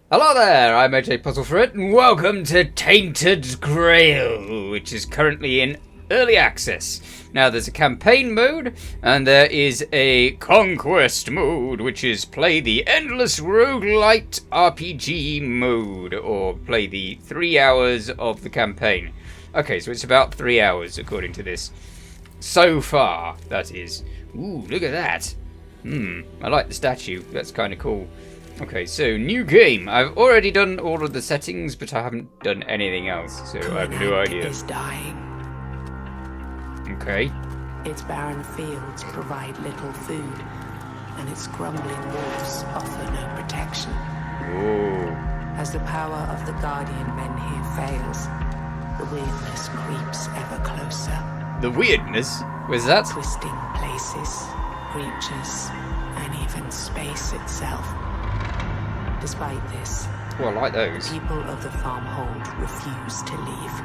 Hello there, I'm AJ PuzzleFerret, and welcome to Tainted Grail, which is currently in early access. Now, there's a campaign mode, and there is a conquest mode, which is play the endless roguelite RPG mode, or play the 3 hours of the campaign. Okay, so it's about 3 hours, according to this. So far, that is. Ooh, look at that. I like the statue, that's kind of cool. Okay, so new game. I've already done all of the settings, but I haven't done anything else, so I have no idea. Is dying. Okay. Its barren fields provide little food, and its grumbling wolves offer no protection. Ooh. As the power of the guardian men here fails, the weirdness creeps ever closer. The weirdness? Was that? Twisting places, creatures, and even space itself. Despite this, Well, I like those. people of the farmhold refuse to leave.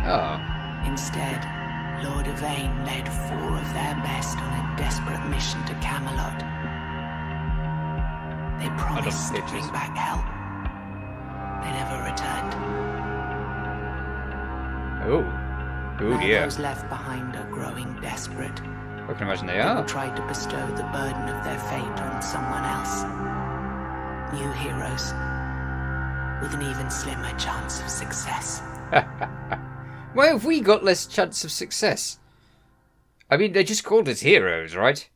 Oh. Instead, Lord Yvain led 4 of their best on a desperate mission to Camelot. They promised to bring back help. They never returned. Oh. Oh Now dear. those left behind are growing desperate. I can imagine they They will are. try to bestow the burden of their fate on someone else. New heroes, with an even slimmer chance of success. Why have we got less chance of success? I mean, they just called us heroes, right?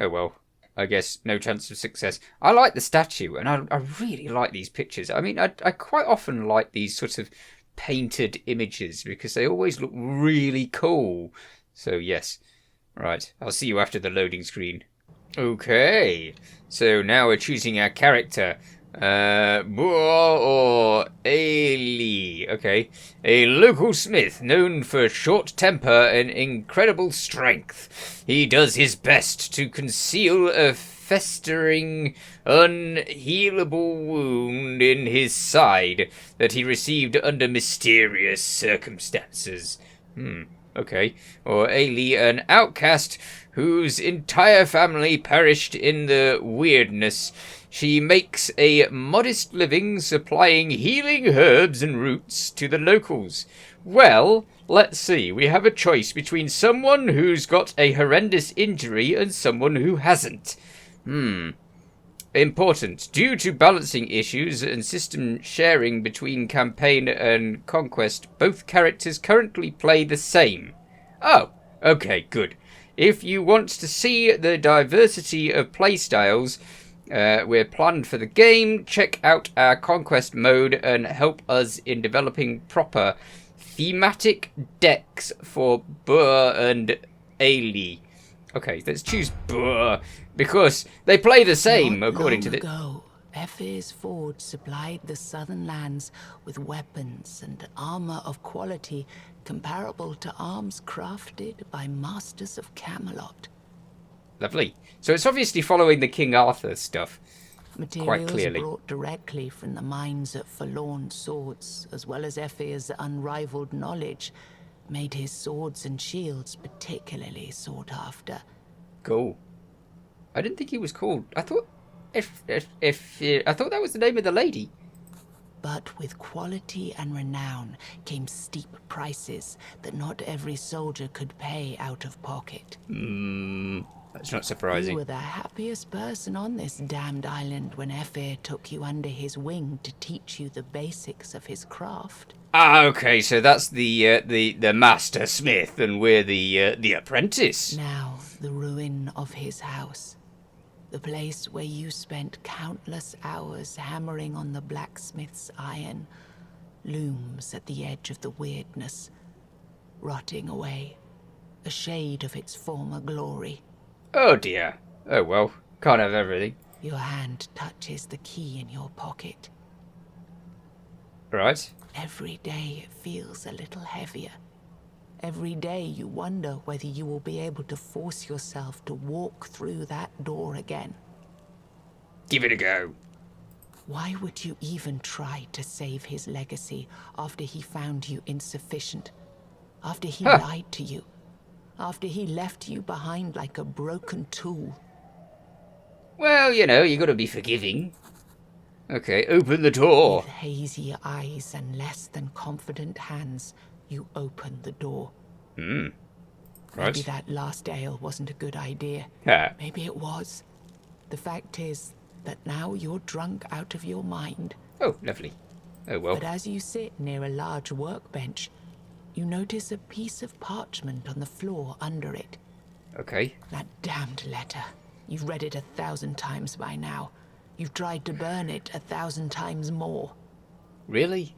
Oh well. I guess no chance of success. I like the statue, and I really like these pictures. I mean, I quite often like these sort of painted images because they always look really cool. So yes. Right, I'll see you after the loading screen. Okay, so now we're choosing our character. Boor or Ailey. Okay, a local smith known for short temper and incredible strength. He does his best to conceal a festering, unhealable wound in his side that he received under mysterious circumstances. Okay. Or Ailey, an outcast whose entire family perished in the Wyrdness. She makes a modest living supplying healing herbs and roots to the locals. Well, let's see. We have a choice between someone who's got a horrendous injury and someone who hasn't. Important. Due to balancing issues and system sharing between campaign and conquest, both characters currently play the same. Oh, okay, good. If you want to see the diversity of playstyles we're planned for the game, check out our conquest mode and help us in developing proper thematic decks for Burr and Ailey. Okay, let's choose Burr, because they play the same, according to the... ago, Ephir's Forge supplied the southern lands with weapons and armor of quality comparable to arms crafted by masters of Camelot. Lovely. So it's obviously following the King Arthur stuff. Materials clearly. brought directly from the mines at Forlorn Swords, as well as Ephir's unrivaled knowledge, made his swords and shields particularly sought after. Cool. I didn't think he was called... I thought... I thought that was the name of the lady. But with quality and renown came steep prices that not every soldier could pay out of pocket. That's not You surprising. were the happiest person on this damned island when Ephir took you under his wing to teach you the basics of his craft. Ah, okay, so that's the master smith, and we're the apprentice. Now, the ruin of his house. The place where you spent countless hours hammering on the blacksmith's iron looms at the edge of the Wyrdness, rotting away, a shade of its former glory. Oh dear. Oh well, can't have everything. Your hand touches the key in your pocket. Right. Every day it feels a little heavier. Every day you wonder whether you will be able to force yourself to walk through that door again. Give it a go. Why would you even try to save his legacy after he found you insufficient? After he lied to you? After he left you behind like a broken tool? Well, you know, you got to be forgiving. Okay, open the door. With hazy eyes and less than confident hands, you open the door. Right. Maybe that last ale wasn't a good idea. Yeah. Maybe it was. The fact is that now you're drunk out of your mind. Oh, lovely. Oh, well. But as you sit near a large workbench, you notice a piece of parchment on the floor under it. Okay. That damned letter. You've read it 1,000 times by now. You've tried to burn it 1,000 times more. Really?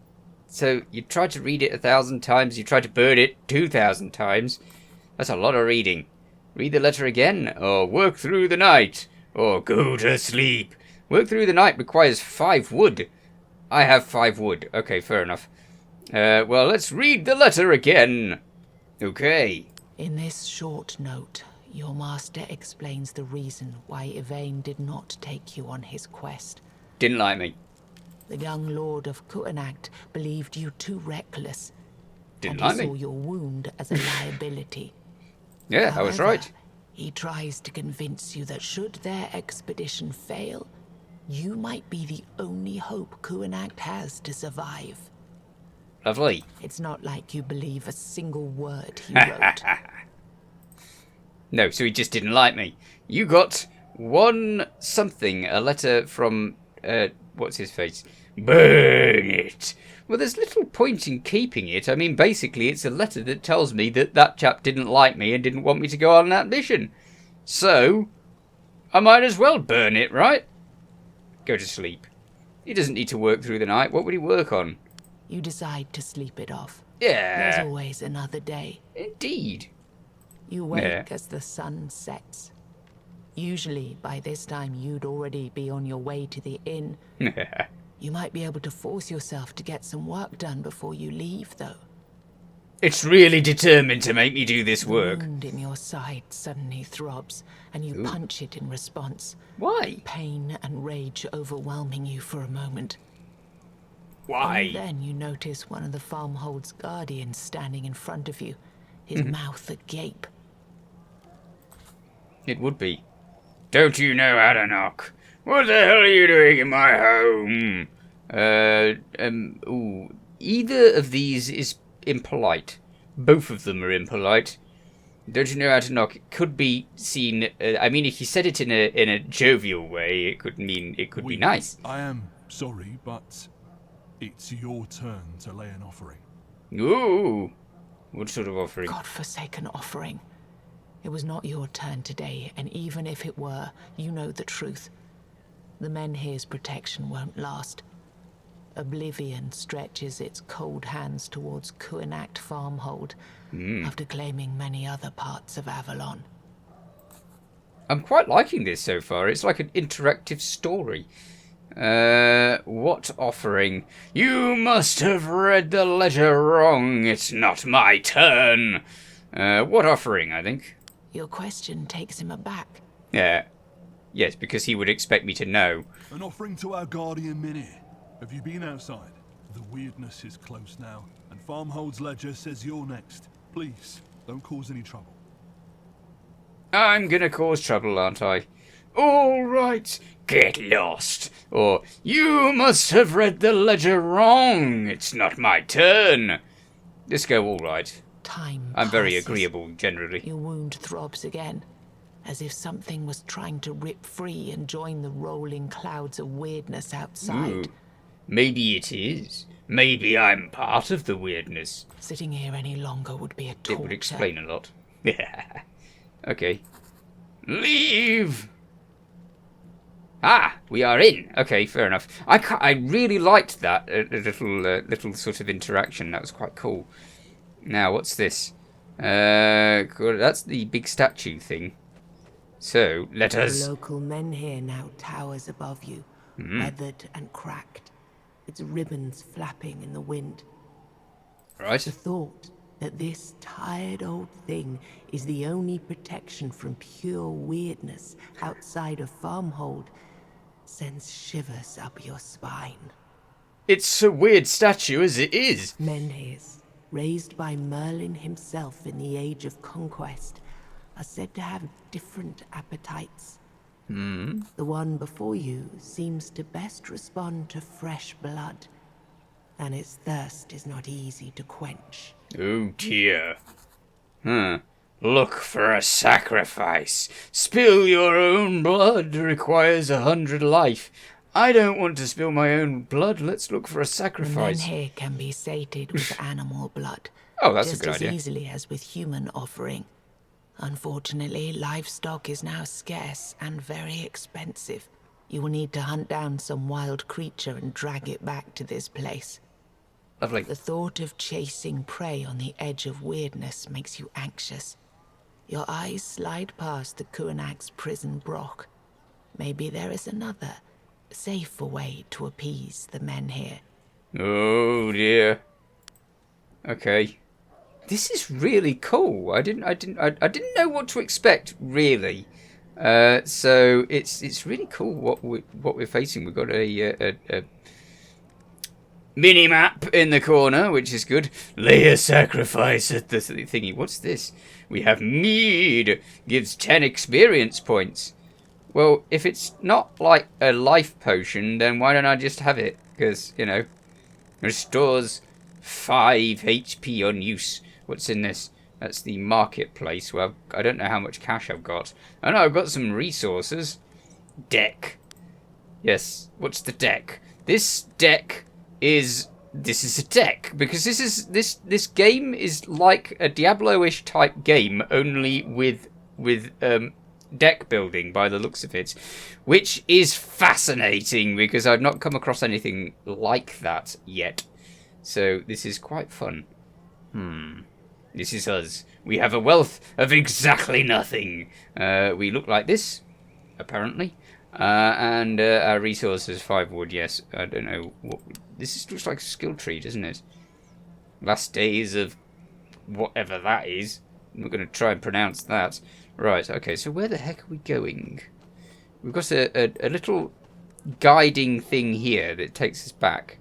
So, you tried to read it 1,000 times, you tried to burn it 2,000 times? That's a lot of reading. Read the letter again, or work through the night, or go to sleep. Work through the night requires 5 wood. I have 5 wood. Okay, fair enough. Well, let's read the letter again. Okay. In this short note, your master explains the reason why Yvain did not take you on his quest. Didn't like me. The young lord of Kuanacht believed you too reckless. Didn't and like he saw me. your wound as a liability. Yeah, I was However, right. He tries to convince you that should their expedition fail, you might be the only hope Kuanacht has to survive. Lovely. It's not like you believe a single word he wrote. No, so he just didn't like me. You got one something, a letter from, what's his face? Burn it. Well, there's little point in keeping it. I mean, basically, it's a letter that tells me that that chap didn't like me and didn't want me to go on that mission. So, I might as well burn it, right? Go to sleep. He doesn't need to work through the night. What would he work on? You decide to sleep it off. Yeah. There's always another day. Indeed. You wake Yeah. as the sun sets. Usually, by this time, you'd already be on your way to the inn. You might be able to force yourself to get some work done before you leave, though. It's really determined to make me do this work. The wound in your side suddenly throbs, and you punch it in response. Why? Pain and rage overwhelming you for a moment. Why? And then you notice one of the farmhold's guardians standing in front of you, his mouth agape. It would be. Don't you know how to knock? What the hell are you doing in my home? Either of these is impolite. Both of them are impolite. Don't you know how to knock? It could be seen. I mean, if you said it in a jovial way, it could mean it could be nice. I am sorry, but it's your turn to lay an offering. Ooh, what sort of offering? God-forsaken offering. It was not your turn today, and even if it were, you know the truth. The men here's protection won't last. Oblivion stretches its cold hands towards Kuanacht Farmhold after claiming many other parts of Avalon. I'm quite liking this so far. It's like an interactive story. What offering? You must have read the letter wrong. It's not my turn. What offering, I think? Your question takes him aback. Yeah. Yes, because he would expect me to know. An offering to our guardian Minnie. Have you been outside? The Wyrdness is close now, and Farmhold's ledger says you're next. Please, don't cause any trouble. I'm gonna cause trouble, aren't I? All right, get lost. Or, you must have read the ledger wrong. It's not my turn. Let's go all right. Time I'm very passes. agreeable, generally. Your wound throbs again, as if something was trying to rip free and join the rolling clouds of Wyrdness outside. Ooh, maybe it is. Maybe I'm part of the weirdness. Sitting here any longer would be a torture. It would explain a lot. Yeah. Okay. Leave! Ah, we are in. Okay, fair enough. I really liked that little sort of interaction. That was quite cool. Now, what's this? Cool, that's the big statue thing. So, let us... The local menhir now towers above you, weathered and cracked, its ribbons flapping in the wind. Right. The thought that this tired old thing is the only protection from pure weirdness outside of Farmhold sends shivers up your spine. It's a weird statue as it is. Menhirs, raised by Merlin himself in the Age of Conquest, are said to have different appetites. The one before you seems to best respond to fresh blood, and its thirst is not easy to quench. Oh dear. Look for a sacrifice. Spill your own blood requires 100 life. I don't want to spill my own blood. Let's look for a sacrifice. The men here can be sated with animal blood. Oh, that's a just good as idea. easily as with human offering. Unfortunately, livestock is now scarce and very expensive. You will need to hunt down some wild creature and drag it back to this place. Lovely. The thought of chasing prey on the edge of Wyrdness makes you anxious. Your eyes slide past the Kuanag's prison broch. Maybe there is another, safer way to appease the men here. Oh dear. Okay. This is really cool. I didn't know what to expect, really. So it's really cool what we're facing. We've got a mini map in the corner, which is good. Lay a sacrifice at the thingy. What's this? We have mead. Gives 10 experience points. Well, if it's not like a life potion, then why don't I just have it? Because, you know, restores 5 HP on use. What's in this? That's the marketplace. Well, I don't know how much cash I've got. I know I've got some resources. Deck. Yes. What's the deck? This deck is... This is a deck. Because this game is like a Diablo-ish type game, only with deck building by the looks of it. Which is fascinating, because I've not come across anything like that yet. So this is quite fun. This is us. We have a wealth of exactly nothing. We look like this, apparently. And our resources, 5 wood, yes. I don't know. This looks like a skill tree, doesn't it? Last days of whatever that is. I'm not going to try and pronounce that. Right, okay, so where the heck are we going? We've got a little guiding thing here that takes us back.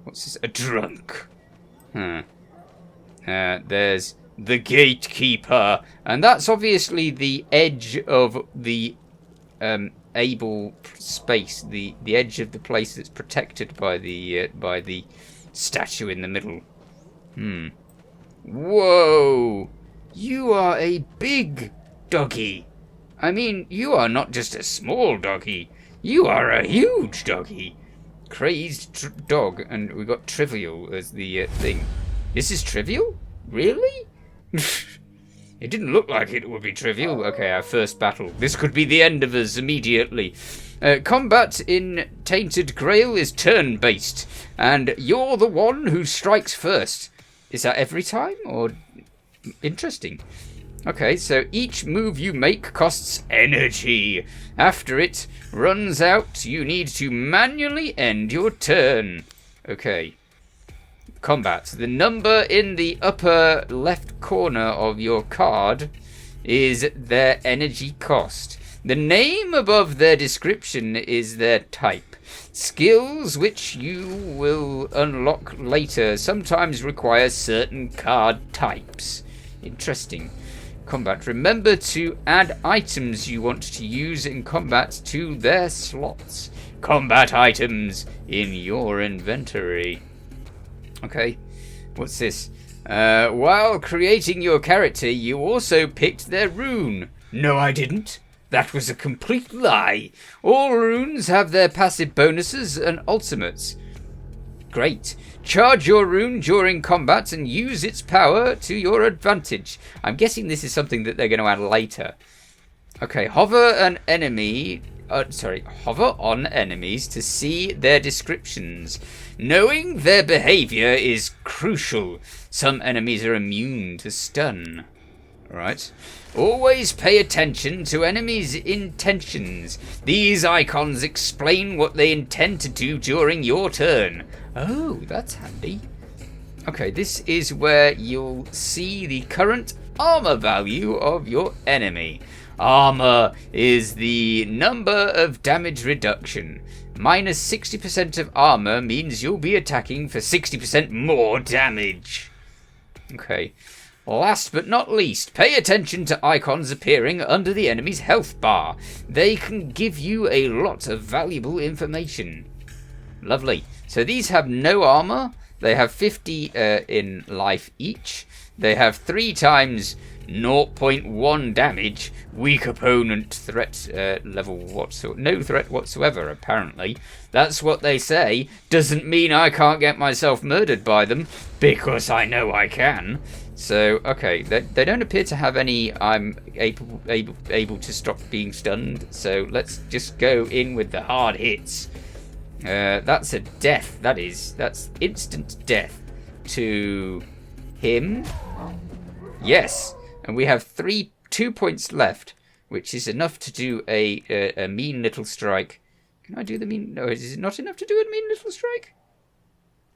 What's this? A drunk. There's the gatekeeper, and that's obviously the edge of the able space, the edge of the place that's protected by the statue in the middle. Whoa! You are a big doggy. I mean, you are not just a small doggy. You are a huge doggy. Crazed dog, and we got trivial as the thing. This is trivial? Really? It didn't look like it would be trivial. Okay, our first battle. This could be the end of us immediately. Combat in Tainted Grail is turn-based, and you're the one who strikes first. Is that every time, or... Interesting. Okay, so each move you make costs energy. After it runs out, you need to manually end your turn. Okay. Combat. The number in the upper left corner of your card is their energy cost. The name above their description is their type. Skills which you will unlock later sometimes require certain card types. Interesting. Combat. Remember to add items you want to use in combat to their slots. Combat items in your inventory. Okay, what's this? While creating your character, you also picked their rune. No, I didn't. That was a complete lie. All runes have their passive bonuses and ultimates. Great. Charge your rune during combat and use its power to your advantage. I'm guessing this is something that they're going to add later. Okay, hover on enemies to see their descriptions. Knowing their behavior is crucial. Some enemies are immune to stun. Right. Always pay attention to enemies' intentions. These icons explain what they intend to do during your turn. Oh, that's handy. Okay, this is where you'll see the current armor value of your enemy. Armor is the number of damage reduction. Minus 60% of armor means you'll be attacking for 60% more damage. Okay. Last but not least, pay attention to icons appearing under the enemy's health bar. They can give you a lot of valuable information. Lovely. So these have no armor. They have 50 in life each. They have 3 times 0.1 damage. Weak opponent threat level whatsoever. No threat whatsoever, apparently. That's what they say. Doesn't mean I can't get myself murdered by them, because I know I can. So, okay, they don't appear to have any I'm able to stop being stunned. So let's just go in with the hard hits. That's a death. That's instant death to him. Yes, and we have 2 points left, which is enough to do a mean little strike. Can I do the mean? No, is it not enough to do a mean little strike?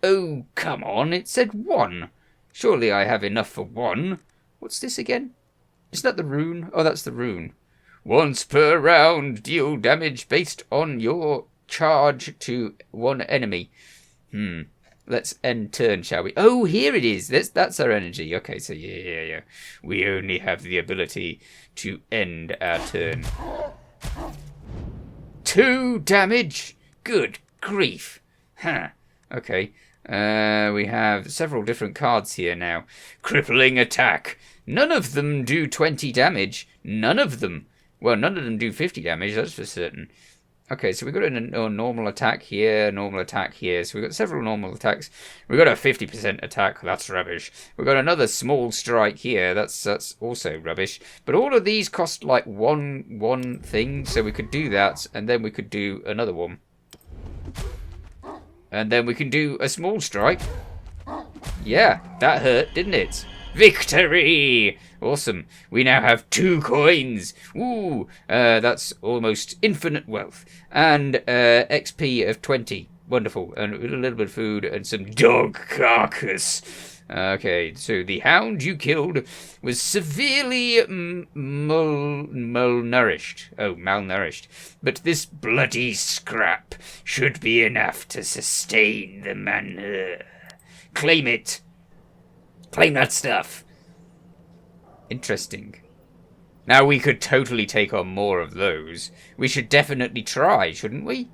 Oh, come on! It said 1. Surely I have enough for 1. What's this again? Is that the rune? Oh, that's the rune. Once per round, deal damage based on your charge to one enemy. Let's end turn, shall we? Oh, here it is. That's our energy. Okay, so yeah. We only have the ability to end our turn. 2 damage? Good grief. Huh. Okay. We have several different cards here now. Crippling attack. None of them do 20 damage. None of them. Well, none of them do 50 damage, that's for certain. Okay, so we've got a normal attack here, normal attack here. So we've got several normal attacks. We've got a 50% attack. That's rubbish. We've got another small strike here. That's also rubbish. But all of these cost like one thing. So we could do that, and then we could do another one. And then we can do a small strike. Yeah, that hurt, didn't it? Victory! Awesome. We now have 2 coins. Ooh, that's almost infinite wealth. And XP of 20. Wonderful. And a little bit of food and some dog carcass. Okay, so the hound you killed was severely malnourished. Oh, malnourished. But this bloody scrap should be enough to sustain the manure. Claim it. Claim that stuff. Interesting. Now we could totally take on more of those. We should definitely try, shouldn't we?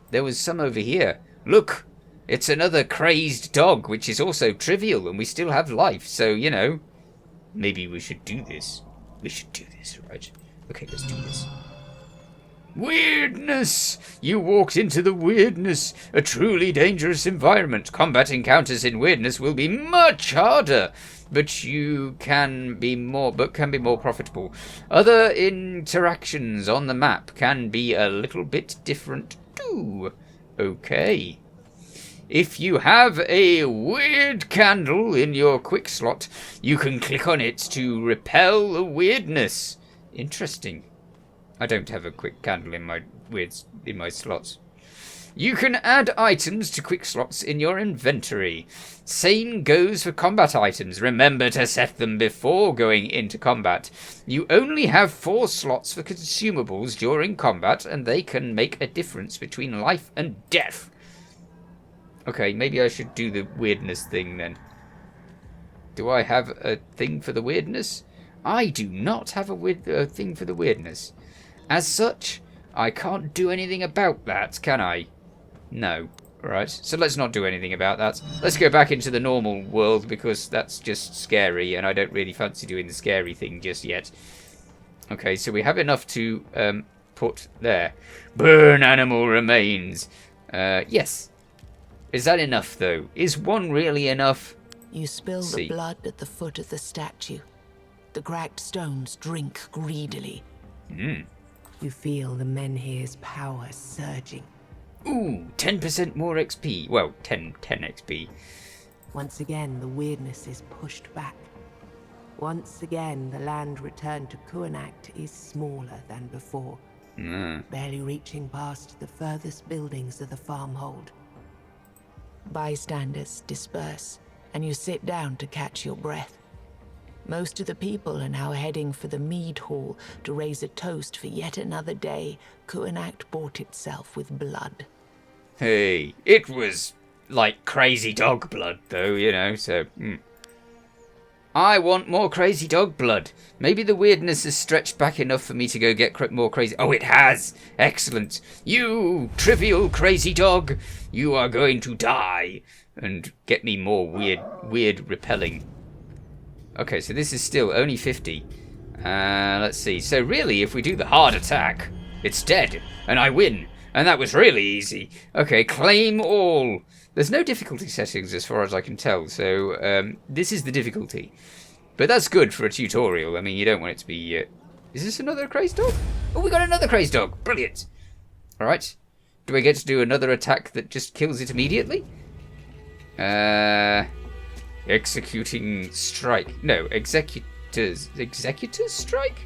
There was some over here. Look, it's another crazed dog, which is also trivial, and we still have life. So, you know, maybe we should do this. We should do this, right? Okay, let's do this. Wyrdness! You walked into the Wyrdness, a truly dangerous environment. Combat encounters in Wyrdness will be much harder, but you can be more profitable. Other interactions on the map can be a little bit different too. Okay. If you have a weird candle in your quick slot, you can click on it to repel the Wyrdness. Interesting. I don't have a quick candle in my slots. You can add items to quick slots in your inventory. Same goes for combat items. Remember to set them before going into combat. You only have 4 slots for consumables during combat, and they can make a difference between life and death. Okay, maybe I should do the Wyrdness thing then. Do I have a thing for the Wyrdness? I do not have a thing for the Wyrdness. As such, I can't do anything about that, can I? No. Right, so let's not do anything about that. Let's go back into the normal world, because that's just scary, and I don't really fancy doing the scary thing just yet. Okay, so we have enough to put there. Burn animal remains. Yes. Is that enough, though? Is 1 really enough? You spill the blood at the foot of the statue. The cracked stones drink greedily. You feel the menhir's power surging. Ooh, 10% more XP. Well, 10 XP. Once again, the Wyrdness is pushed back. Once again, the land returned to Kuanacht is smaller than before, barely reaching past the furthest buildings of the farmhold. Bystanders disperse, and you sit down to catch your breath. Most of the people are now heading for the mead hall to raise a toast for yet another day Kuanacht bought itself with blood. Hey, it was like crazy dog blood, though, you know, so... I want more crazy dog blood. Maybe the weirdness has stretched back enough for me to go get more crazy. Oh, it has. Excellent. You trivial crazy dog, you are going to die. And get me more weird repelling. Okay, so this is still only 50. Let's see. So really, if we do the hard attack, it's dead, and I win. And that was really easy. Okay, claim all. There's no difficulty settings as far as I can tell, so this is the difficulty. But that's good for a tutorial. I mean, you don't want it to be... Is this another crazed dog? Oh, we got another crazed dog. Brilliant. Alright. Do I get to do another attack that just kills it immediately? Executing strike. No, executor's strike?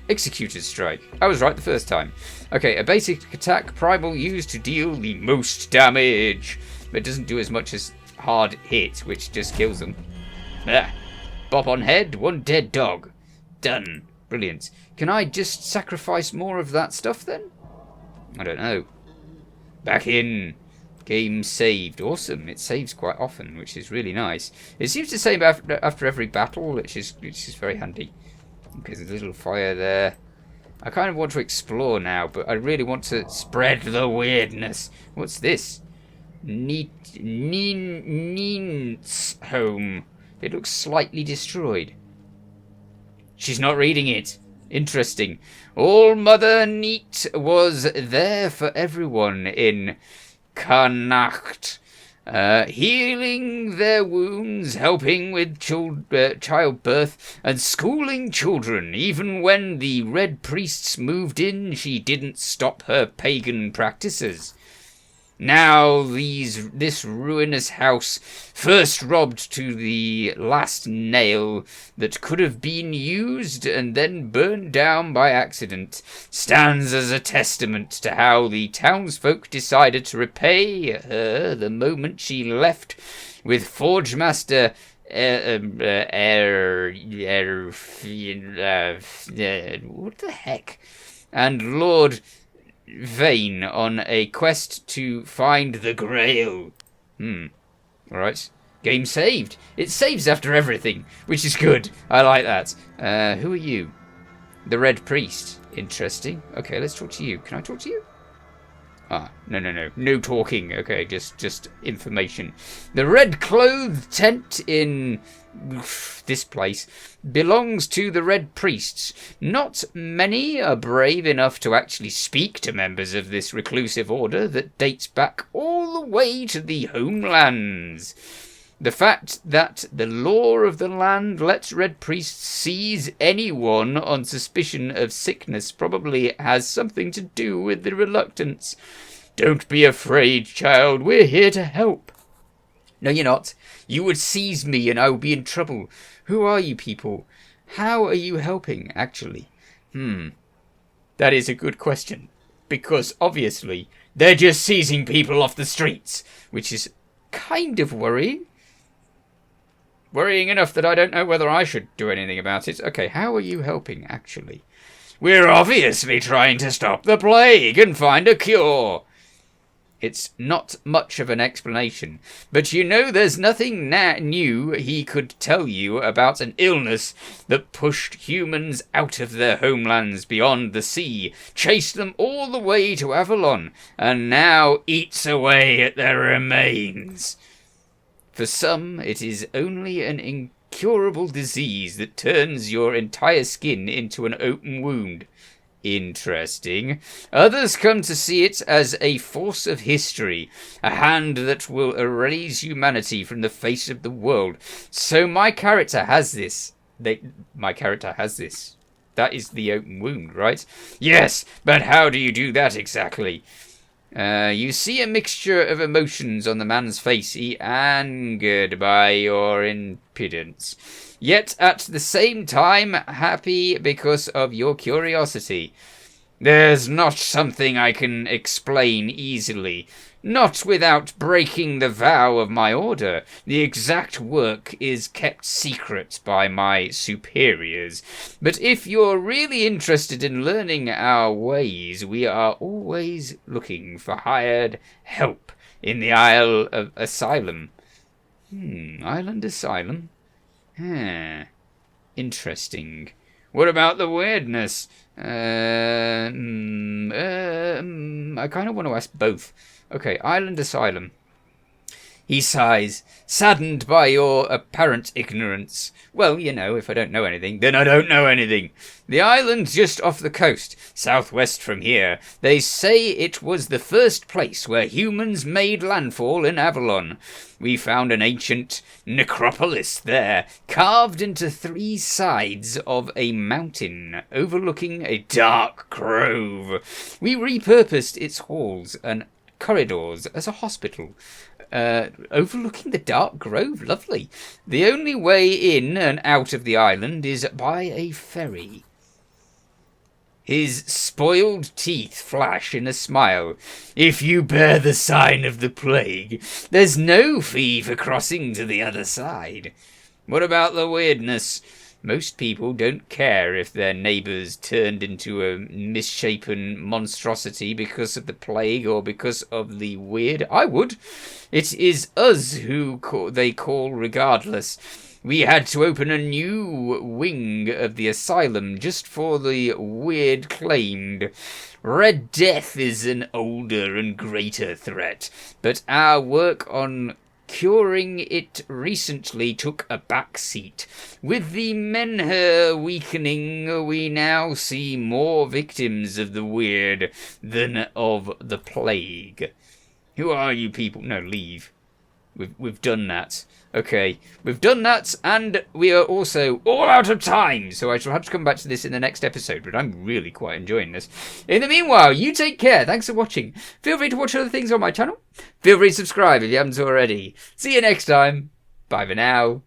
Executor's strike. I was right the first time. Okay, a basic attack, primal used to deal the most damage. But it doesn't do as much as hard hit, which just kills them. Ah. Bop on head, one dead dog. Done. Brilliant. Can I just sacrifice more of that stuff then? I don't know. Back in. Game saved. Awesome. It saves quite often, which is really nice. It seems to save after every battle, which is very handy. Okay, there's a little fire there. I kind of want to explore now, but I really want to spread the weirdness. What's this? Neen's home. It looks slightly destroyed. She's not reading it. Interesting. All Mother Neat was there for everyone in Connacht. Healing their wounds, helping with childbirth, and schooling children. Even when the Red Priests moved in, she didn't stop her pagan practices. Now this ruinous house, first robbed to the last nail that could have been used and then burned down by accident, stands as a testament to how the townsfolk decided to repay her the moment she left with Forge Master what the heck? And Lord Vane on a quest to find the Grail. Alright. Game saved. It saves after everything, which is good. I like that. Who are you? The Red Priest. Interesting. Okay, let's talk to you. Can I talk to you? Ah, no. No talking. Okay, just information. The red-clothed tent in this place belongs to the Red Priests. Not many are brave enough to actually speak to members of this reclusive order that dates back all the way to the homelands. The fact that the law of the land lets Red Priests seize anyone on suspicion of sickness probably has something to do with the reluctance. Don't be afraid, child. We're here to help. No, you're not. You would seize me and I would be in trouble. Who are you people? How are you helping, actually? That is a good question. Because, obviously, they're just seizing people off the streets. Which is kind of worrying. Worrying enough that I don't know whether I should do anything about it. Okay, how are you helping, actually? We're obviously trying to stop the plague and find a cure. It's not much of an explanation, but you know there's nothing new he could tell you about an illness that pushed humans out of their homelands beyond the sea, chased them all the way to Avalon, and now eats away at their remains. For some, it is only an incurable disease that turns your entire skin into an open wound. Interesting. Others come to see it as a force of history, a hand that will erase humanity from the face of the world. So my character has this. My character has this. That is the open wound, right? Yes, but how do you do that exactly? You see a mixture of emotions on the man's face. He angered by your impudence, yet at the same time happy because of your curiosity. There's not something I can explain easily, not without breaking the vow of my order. The exact work is kept secret by my superiors. But if you're really interested in learning our ways, we are always looking for hired help in the Isle of Asylum. Island Asylum? Interesting. What about the weirdness? I kind of want to ask both. Okay, Island Asylum. He sighs, saddened by your apparent ignorance. Well, you know, if I don't know anything, then I don't know anything. The island's just off the coast, southwest from here. They say it was the first place where humans made landfall in Avalon. We found an ancient necropolis there, carved into 3 sides of a mountain, overlooking a dark grove. We repurposed its halls and corridors as a hospital. Overlooking the dark grove, lovely. The only way in and out of the island is by a ferry. His spoiled teeth flash in a smile. If you bear the sign of the plague, there's no fee for crossing to the other side. What about the weirdness? Most people don't care if their neighbours turned into a misshapen monstrosity because of the plague or because of the weird. I would. It is us who they call regardless. We had to open a new wing of the asylum just for the weird claimed. Red Death is an older and greater threat, but our work on curing it recently took a back seat. With the menher weakening, we now see more victims of the weird than of the plague. Who are you people? No, leave. We've done that. Okay, we've done that, and we are also all out of time, so I shall have to come back to this in the next episode, but I'm really quite enjoying this. In the meanwhile, you take care. Thanks for watching. Feel free to watch other things on my channel. Feel free to subscribe if you haven't already. See you next time. Bye for now.